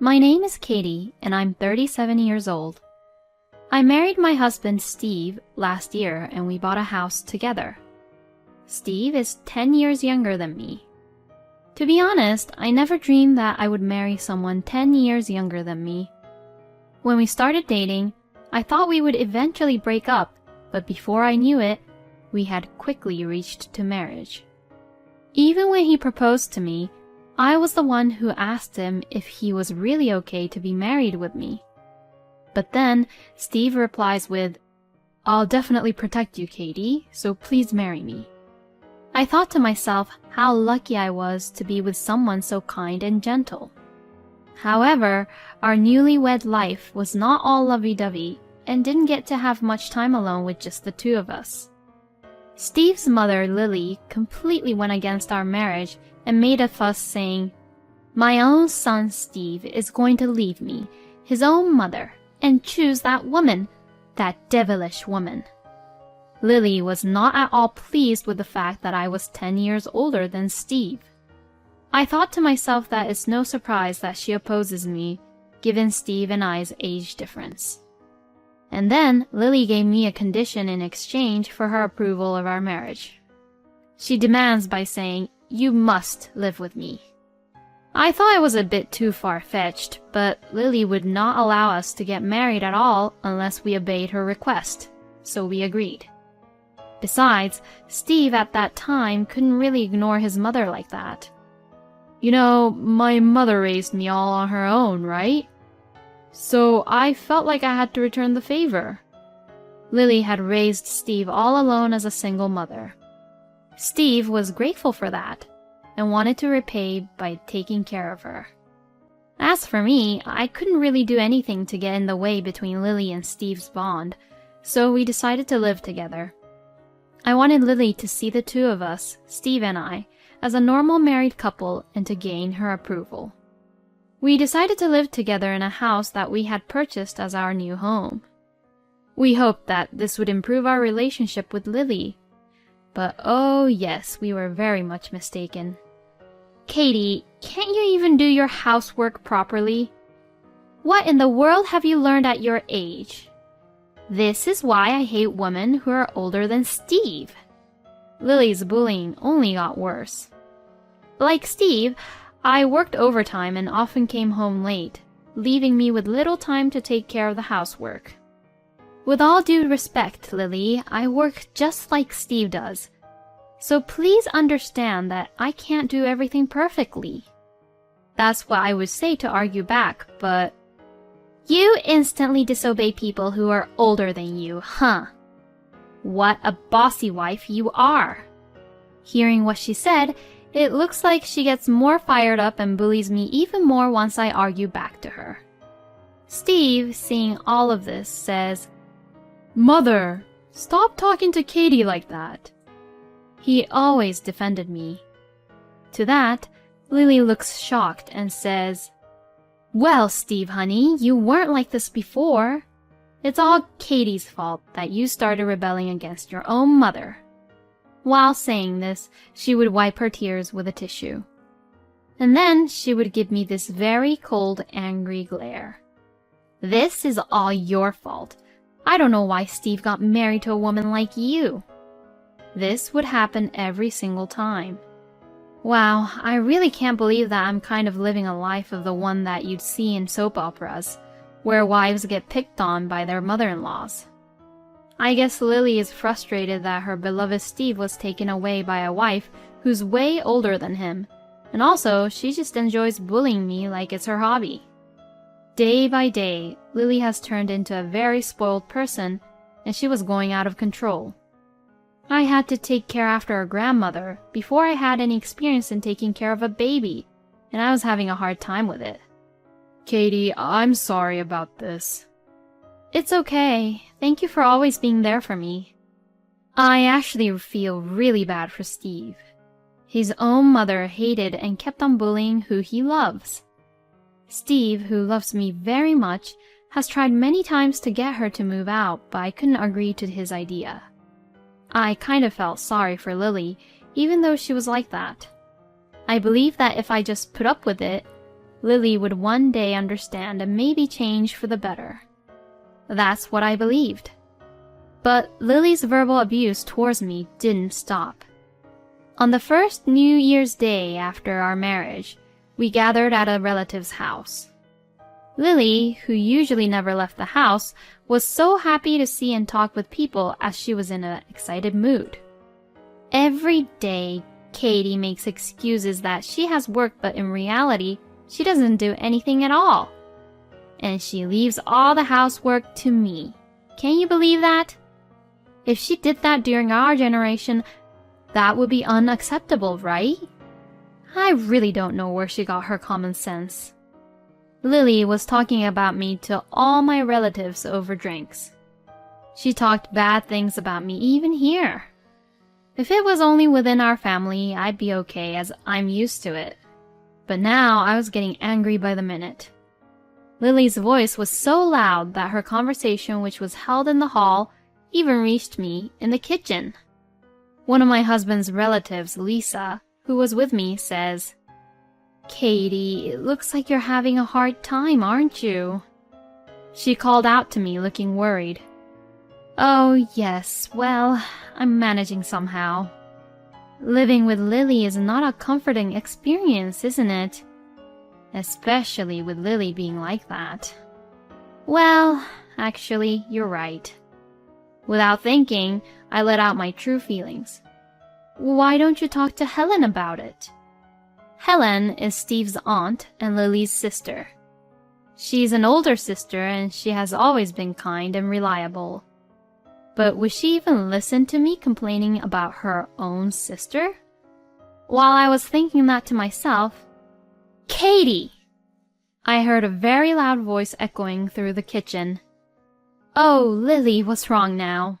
My name is Katie, and I'm 37 years old. I married my husband Steve last year, and we bought a house together. Steve is 10 years younger than me. To be honest, I never dreamed that I would marry someone 10 years younger than me. When we started dating, I thought we would eventually break up, but before I knew it, we had quickly reached to marriage. Even when he proposed to me, I was the one who asked him if he was really okay to be married with me. But then, Steve replies with, "I'll definitely protect you, Katie, so please marry me." I thought to myself how lucky I was to be with someone so kind and gentle. However, our newlywed life was not all lovey-dovey and didn't get to have much time alone with just the two of us. Steve's mother, Lily, completely went against our marriage and made a fuss saying, "My own son Steve is going to leave me, his own mother, and choose that woman, that devilish woman." Lily was not at all pleased with the fact that I was 10 years older than Steve. I thought to myself that it's no surprise that she opposes me, given Steve and I's age difference. And then Lily gave me a condition in exchange for her approval of our marriage. She demands by saying, "You must live with me." I thought it was a bit too far-fetched, but Lily would not allow us to get married at all unless we obeyed her request, so we agreed. Besides, Steve at that time couldn't really ignore his mother like that. "You know, my mother raised me all on her own, right? So I felt like I had to return the favor." Lily had raised Steve all alone as a single mother. Steve was grateful for that and wanted to repay by taking care of her. As for me, I couldn't really do anything to get in the way between Lily and Steve's bond, so we decided to live together. I wanted Lily to see the two of us, Steve and I, as a normal married couple and to gain her approval. We decided to live together in a house that we had purchased as our new home. We hoped that this would improve our relationship with Lily. But oh yes, we were very much mistaken. "Katie, can't you even do your housework properly? What in the world have you learned at your age? This is why I hate women who are older than Steve." Lily's bullying only got worse. Like Steve, I worked overtime and often came home late, leaving me with little time to take care of the housework. "With all due respect, Lily, I work just like Steve does. So please understand that I can't do everything perfectly." That's what I would say to argue back, but "You instantly disobey people who are older than you, huh? What a bossy wife you are." Hearing what she said, it looks like she gets more fired up and bullies me even more once I argue back to her. Steve, seeing all of this, says, "Mother, stop talking to Katie like that." He always defended me. To that, Lily looks shocked and says, "Well, Steve, honey, you weren't like this before. It's all Katie's fault that you started rebelling against your own mother." While saying this, she would wipe her tears with a tissue. And then she would give me this very cold, angry glare. "This is all your fault. I don't know why Steve got married to a woman like you." This would happen every single time. Wow, I really can't believe that I'm kind of living a life of the one that you'd see in soap operas, where wives get picked on by their mother-in-laws. I guess Lily is frustrated that her beloved Steve was taken away by a wife who's way older than him, and also she just enjoys bullying me like it's her hobby. Day by day, Lily has turned into a very spoiled person, and she was going out of control. I had to take care after her grandmother before I had any experience in taking care of a baby, and I was having a hard time with it. "Katie, I'm sorry about this." "It's okay. Thank you for always being there for me." I actually feel really bad for Steve. His own mother hated and kept on bullying who he loves. Steve, who loves me very much, has tried many times to get her to move out, but I couldn't agree to his idea. I kind of felt sorry for Lily, even though she was like that. I believe that if I just put up with it, Lily would one day understand and maybe change for the better. That's what I believed. But Lily's verbal abuse towards me didn't stop. On the first New Year's Day after our marriage, we gathered at a relative's house. Lily, who usually never left the house, was so happy to see and talk with people as she was in an excited mood. Every day, Katie makes excuses that she has work, but in reality, she doesn't do anything at all. And she leaves all the housework to me. Can you believe that? If she did that during our generation, that would be unacceptable, right? I really don't know where she got her common sense. Lily was talking about me to all my relatives over drinks. She talked bad things about me even here. If it was only within our family, I'd be okay as I'm used to it. But now I was getting angry by the minute. Lily's voice was so loud that her conversation, which was held in the hall, even reached me in the kitchen. One of my husband's relatives, Lisa, who was with me, says, "Katie, it looks like you're having a hard time, aren't you?" She called out to me, looking worried. "Oh, yes, well, I'm managing somehow." Living with Lily is not a comforting experience, isn't it? Especially with Lily being like that. Well, actually, you're right. Without thinking, I let out my true feelings. Why don't you talk to Helen about it? Helen is Steve's aunt and Lily's sister. She's an older sister and she has always been kind and reliable. But would she even listen to me complaining about her own sister? While I was thinking that to myself, "Katie!" I heard a very loud voice echoing through the kitchen. "Oh, Lily, what's wrong now?"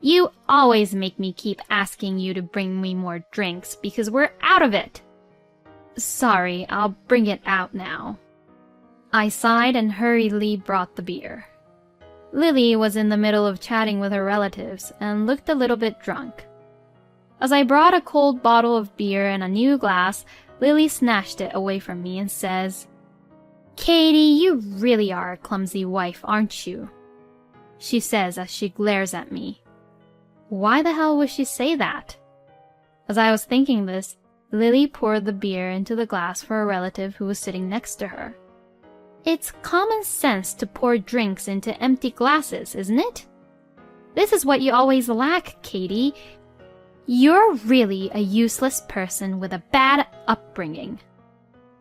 "You always make me keep asking you to bring me more drinks because we're out of it." "Sorry, I'll bring it out now." I sighed and hurriedly brought the beer. Lily was in the middle of chatting with her relatives and looked a little bit drunk. As I brought a cold bottle of beer and a new glass, Lily snatched it away from me and says, "Katie, you really are a clumsy wife, aren't you?" She says as she glares at me. Why the hell would she say that? As I was thinking this, Lily poured the beer into the glass for a relative who was sitting next to her. It's common sense to pour drinks into empty glasses, isn't it? This is what you always lack, Katie. You're really a useless person with a bad upbringing.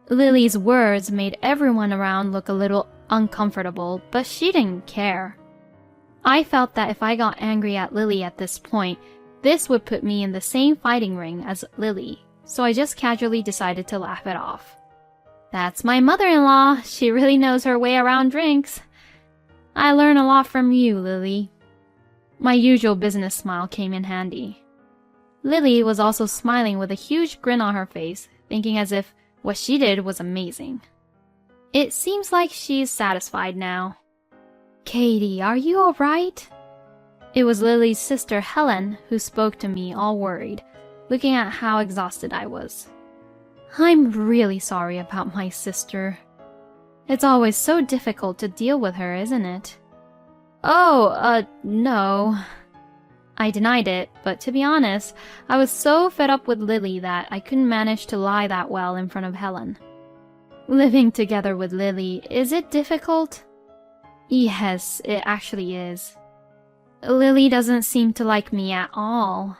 Lily's words made everyone around look a little uncomfortable, but she didn't care. I felt that if I got angry at Lily at this point, this would put me in the same fighting ring as Lily, so I just casually decided to laugh it off. That's my mother-in-law. She really knows her way around drinks. I learn a lot from you, Lily. My usual business smile came in handy. Lily was also smiling with a huge grin on her face, thinking as if what she did was amazing. It seems like she's satisfied now. Katie, are you all right? It was Lily's sister Helen who spoke to me, all worried, looking at how exhausted I was. I'm really sorry about my sister. It's always so difficult to deal with her, isn't it? Oh, no. I denied it, but to be honest, I was so fed up with Lily that I couldn't manage to lie that well in front of Helen. Living together with Lily, is it difficult? Yes, it actually is. Lily doesn't seem to like me at all.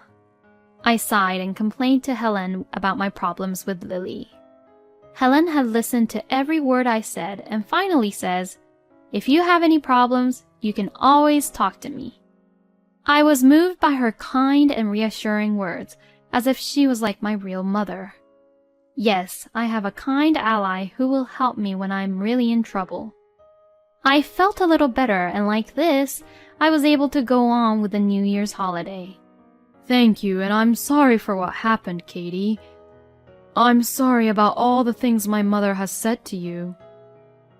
I sighed and complained to Helen about my problems with Lily. Helen had listened to every word I said and finally says, "If you have any problems, you can always talk to me." I was moved by her kind and reassuring words, as if she was like my real mother. Yes, I have a kind ally who will help me when I'm really in trouble. I felt a little better, and like this, I was able to go on with the New Year's holiday. Thank you, and I'm sorry for what happened, Katie. I'm sorry about all the things my mother has said to you.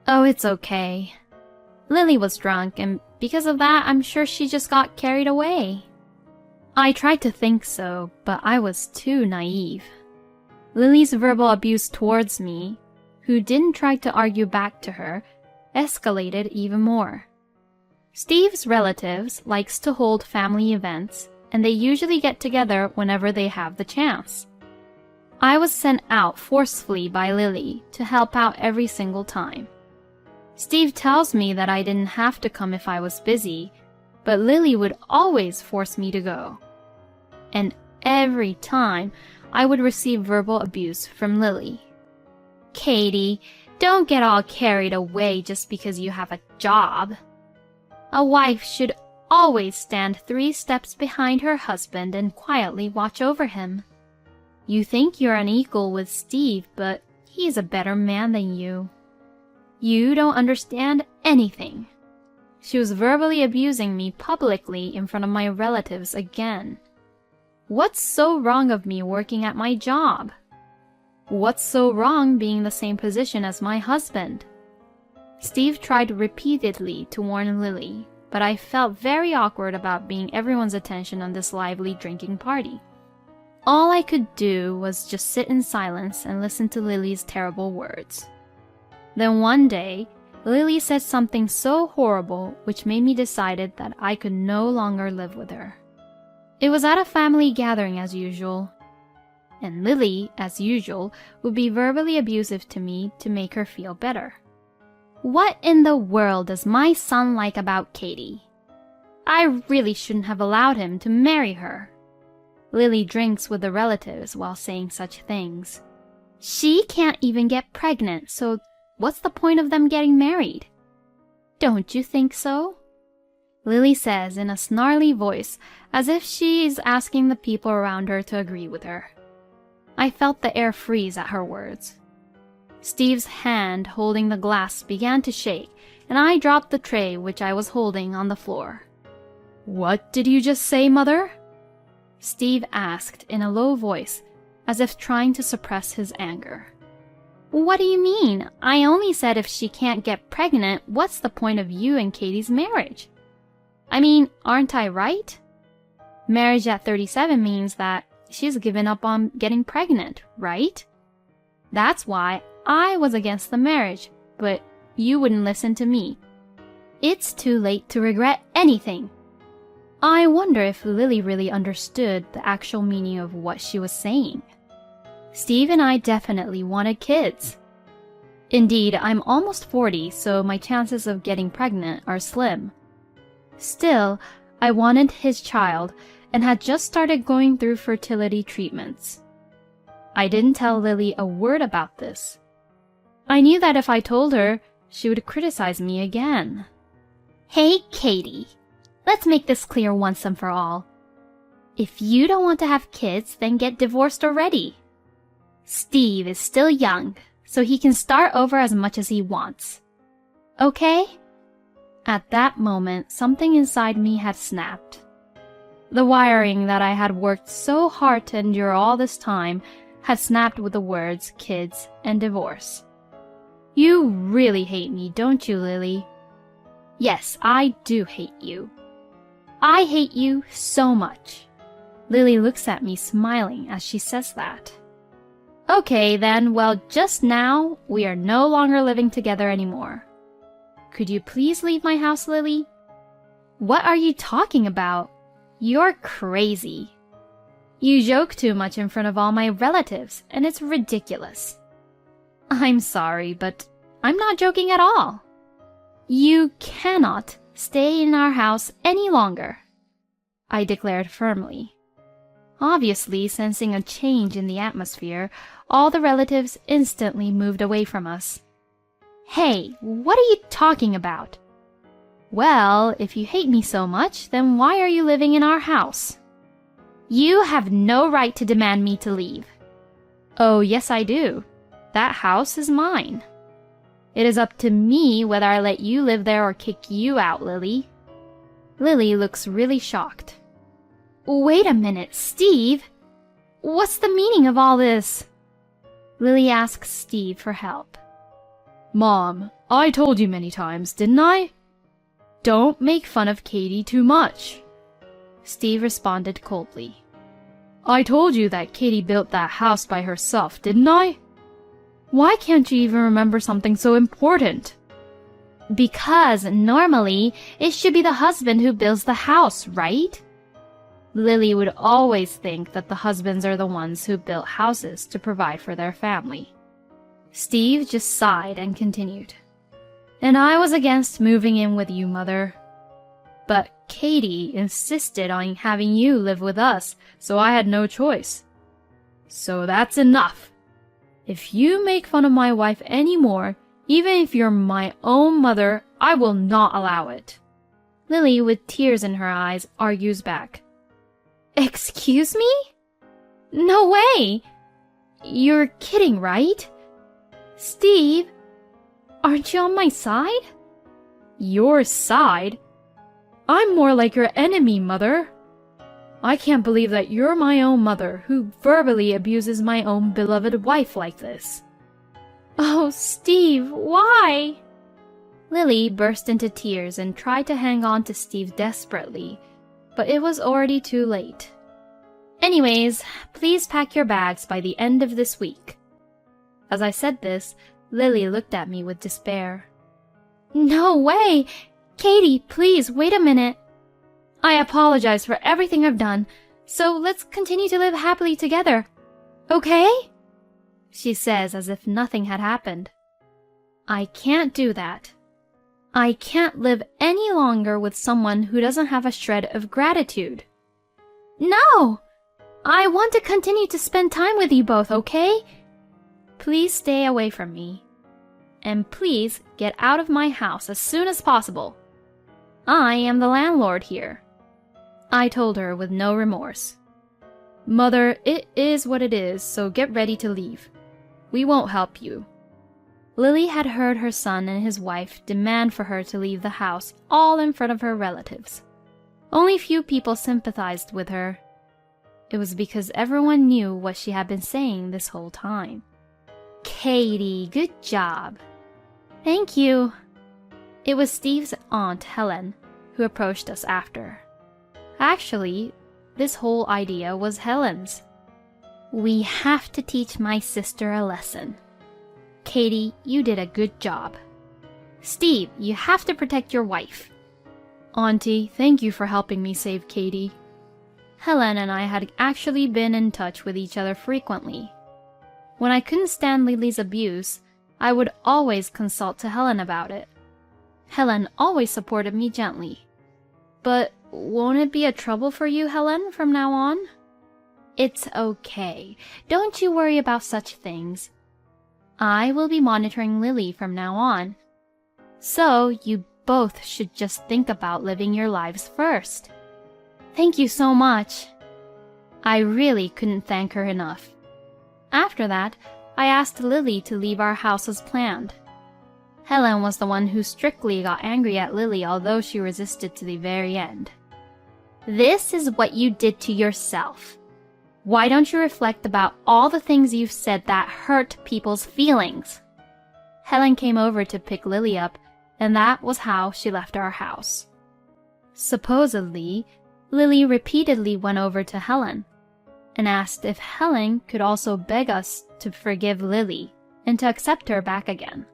Oh, it's okay. Lily was drunk, and because of that, I'm sure she just got carried away. I tried to think so, but I was too naive. Lily's verbal abuse towards me, who didn't try to argue back to her, escalated even more. Steve's relatives likes to hold family events, and they usually get together whenever they have the chance. I was sent out forcefully by Lily to help out every single time. Steve tells me that I didn't have to come if I was busy, but Lily would always force me to go. And every time, I would receive verbal abuse from Lily. "Katie, don't get all carried away just because you have a job. A wife should always stand 3 steps behind her husband and quietly watch over him. You think you're an equal with Steve, but he's a better man than you. You don't understand anything." She was verbally abusing me publicly in front of my relatives again. What's so wrong of me working at my job? What's so wrong being in the same position as my husband? Steve tried repeatedly to warn Lily, but I felt very awkward about being everyone's attention on this lively drinking party. All I could do was just sit in silence and listen to Lily's terrible words. Then one day, Lily said something so horrible which made me decide that I could no longer live with her. It was at a family gathering as usual, and Lily, as usual, would be verbally abusive to me to make her feel better. What in the world does my son like about Katie? I really shouldn't have allowed him to marry her. Lily drinks with the relatives while saying such things. She can't even get pregnant, so what's the point of them getting married? Don't you think so? Lily says in a snarly voice, as if she is asking the people around her to agree with her. I felt the air freeze at her words. Steve's hand holding the glass began to shake, and I dropped the tray which I was holding on the floor. "What did you just say, Mother?" Steve asked in a low voice, as if trying to suppress his anger. "What do you mean? I only said if she can't get pregnant, what's the point of you and Katie's marriage? I mean, aren't I right? Marriage at 37 means that she's given up on getting pregnant, right? That's why I was against the marriage, but you wouldn't listen to me. It's too late to regret anything." I wonder if Lily really understood the actual meaning of what she was saying. Steve and I definitely wanted kids. Indeed, I'm almost 40, so my chances of getting pregnant are slim. Still, I wanted his child and had just started going through fertility treatments. I didn't tell Lily a word about this. I knew that if I told her, she would criticize me again. "Hey, Katie, let's make this clear once and for all. If you don't want to have kids, then get divorced already. Steve is still young, so he can start over as much as he wants. Okay?" At that moment, something inside me had snapped. The wiring that I had worked so hard to endure all this time had snapped with the words kids and divorce. "You really hate me, don't you, Lily?" "Yes, I do hate you. I hate you so much." Lily looks at me smiling as she says that. "Okay then, well, just now, we are no longer living together anymore. Could you please leave my house, Lily?" "What are you talking about? You're crazy. You joke too much in front of all my relatives, and it's ridiculous." "I'm sorry, but I'm not joking at all. You cannot stay in our house any longer," I declared firmly. Obviously, sensing a change in the atmosphere, all the relatives instantly moved away from us. "Hey, what are you talking about?" "Well, if you hate me so much, then why are you living in our house?" "You have no right to demand me to leave." "Oh, yes, I do. That house is mine. It is up to me whether I let you live there or kick you out, Lily." Lily looks really shocked. "Wait a minute, Steve. What's the meaning of all this?" Lily asks Steve for help. "Mom, I told you many times, didn't I? Don't make fun of Katie too much." Steve responded coldly. "I told you that Katie built that house by herself, didn't I?" Why can't you even remember something so important? Because normally it should be the husband who builds the house, right? Lily would always think that the husbands are the ones who built houses to provide for their family. Steve just sighed and continued. And I was against moving in with you, Mother. But Katie insisted on having you live with us, so I had no choice. So that's enough. If you make fun of my wife anymore, even if you're my own mother, I will not allow it. Lily, with tears in her eyes, argues back. Excuse me? No way! You're kidding, right? Steve, aren't you on my side? Your side? I'm more like your enemy, Mother. I can't believe that you're my own mother who verbally abuses my own beloved wife like this. Oh, Steve, why? Lily burst into tears and tried to hang on to Steve desperately, but it was already too late. Anyways, please pack your bags by the end of this week. As I said this, Lily looked at me with despair. No way! Katie, please, wait a minute. I apologize for everything I've done, so let's continue to live happily together. Okay? She says as if nothing had happened. I can't do that. I can't live any longer with someone who doesn't have a shred of gratitude. No! I want to continue to spend time with you both, okay? Please stay away from me. And please get out of my house as soon as possible. I am the landlord here. I told her with no remorse. Mother, it is what it is, so get ready to leave. We won't help you. Lily had heard her son and his wife demand for her to leave the house, all in front of her relatives. Only few people sympathized with her. It was because everyone knew what she had been saying this whole time. Katie, good job. Thank you. It was Steve's aunt, Helen, who approached us after. Actually, this whole idea was Helen's. We have to teach my sister a lesson. Katie, you did a good job. Steve, you have to protect your wife. Auntie, thank you for helping me save Katie. Helen and I had actually been in touch with each other frequently. When I couldn't stand Lily's abuse, I would always consult to Helen about it. Helen always supported me gently. But won't it be a trouble for you, Helen, from now on? It's okay. Don't you worry about such things. I will be monitoring Lily from now on. So you both should just think about living your lives first. Thank you so much. I really couldn't thank her enough. After that, I asked Lily to leave our house as planned. Helen was the one who strictly got angry at Lily, although she resisted to the very end. This is what you did to yourself. Why don't you reflect about all the things you've said that hurt people's feelings? Helen came over to pick Lily up, and that was how she left our house. Supposedly, Lily repeatedly went over to Helen and asked if Helen could also beg us to forgive Lily and to accept her back again.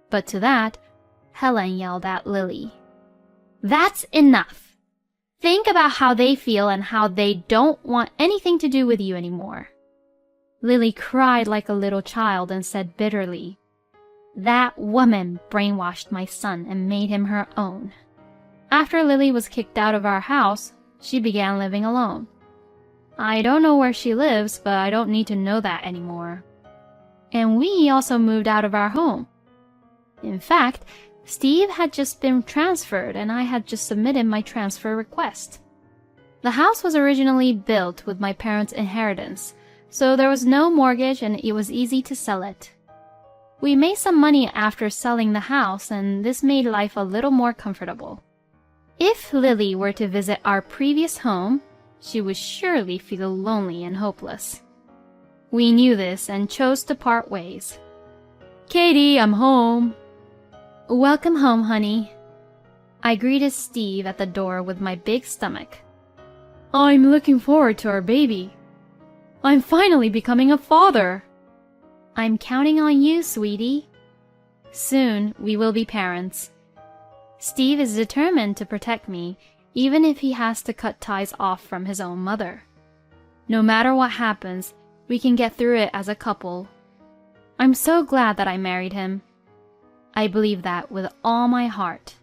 But to that, Helen yelled at Lily. That's enough! Think about how they feel and how they don't want anything to do with you anymore. Lily cried like a little child and said bitterly, That woman brainwashed my son and made him her own. After Lily was kicked out of our house, she began living alone. I don't know where she lives, but I don't need to know that anymore. And we also moved out of our home. In fact, Steve had just been transferred and I had just submitted my transfer request. The house was originally built with my parents' inheritance, so there was no mortgage and it was easy to sell it. We made some money after selling the house, and this made life a little more comfortable. If Lily were to visit our previous home, she would surely feel lonely and hopeless. We knew this and chose to part ways. Katie, I'm home. Welcome home, honey. I greeted Steve at the door with my big stomach. I'm looking forward to our baby. I'm finally becoming a father. I'm counting on you, sweetie. Soon we will be parents. Steve is determined to protect me, even if he has to cut ties off from his own mother. No matter what happens, we can get through it as a couple. I'm so glad that I married him. I believe that with all my heart.